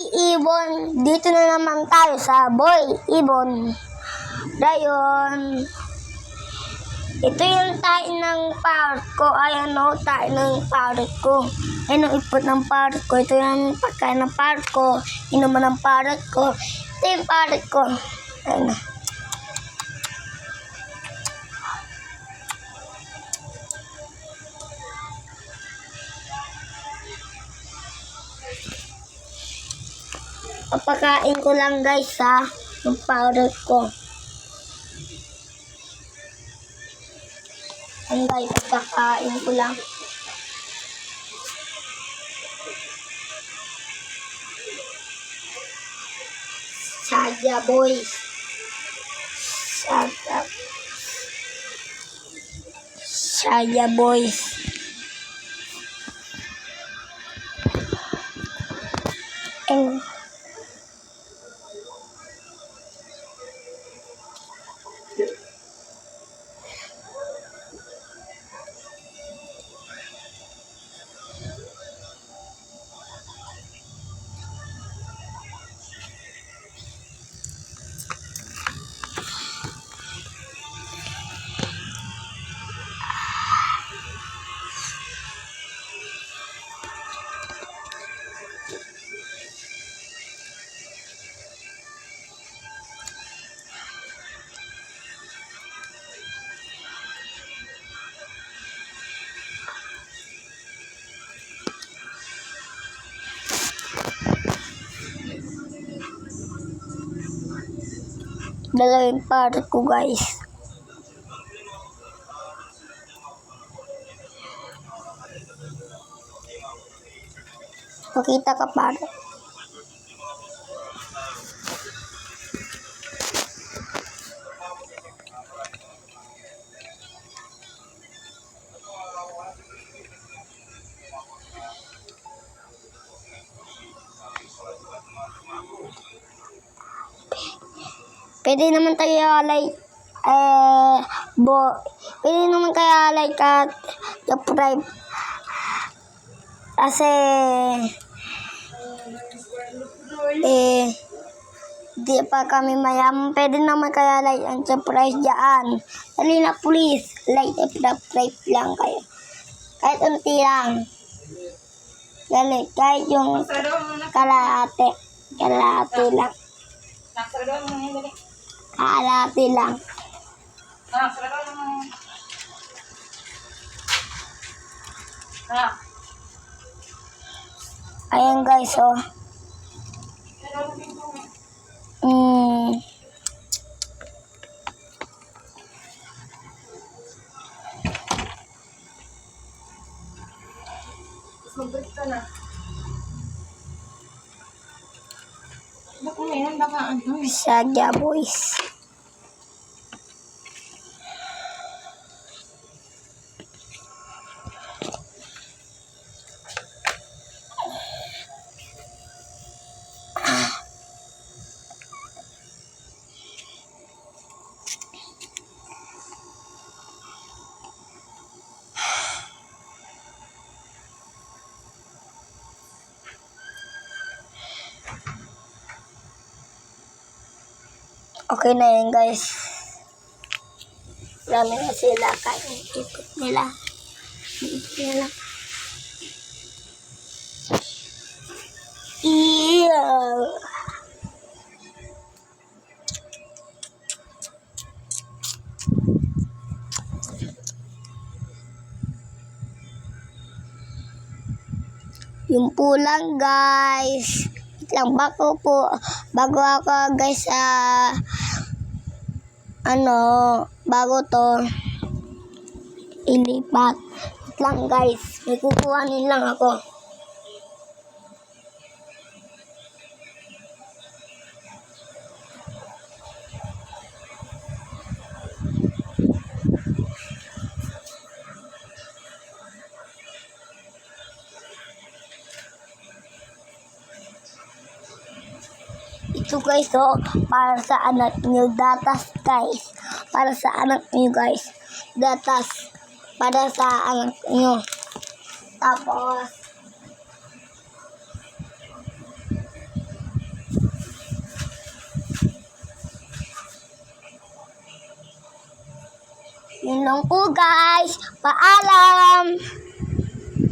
Ibon, dito na naman tayo sa Boy Ibon. Dayon, ito yung tayo ng parrot ko. Ayan o, tayo ng parrot ko. Ayan ang ipot ng parrot ko. Ito yung pagkain ng parrot ko. Inuman ng parrot ko. Ito yung parrot ko. Ayan na. Papakain ko lang guys ha, yung powder ko. Ang guys, papakain ko lang. Saja boys. Saja boys. And dalawin parrot ko guys. Pakita ka parrot. Pwede naman tayo like pwede naman kaya like at subscribe kasi di pa kami mayaman. Pwede naman kaya like and subscribe dyan. Dali na please, like and subscribe lang kayo kahit unti lang. Dali, kahit yung kalahati lang. Kalahati lang. Ayan guys, oh. Magbalik ka na. Baka ngayon, baka ano eh. Saja boys. Okay na yan guys. Dami na sila. Kain ikot nila. Yung po lang guys. Lang bago ako guys bago to ilipat lang guys, may kukuhanin lang ako. Ito guys, para sa anak nyo, datas guys. Para sa anak nyo guys. Datas. Para sa anak nyo. Tapos, Yun lang po guys. Paalam!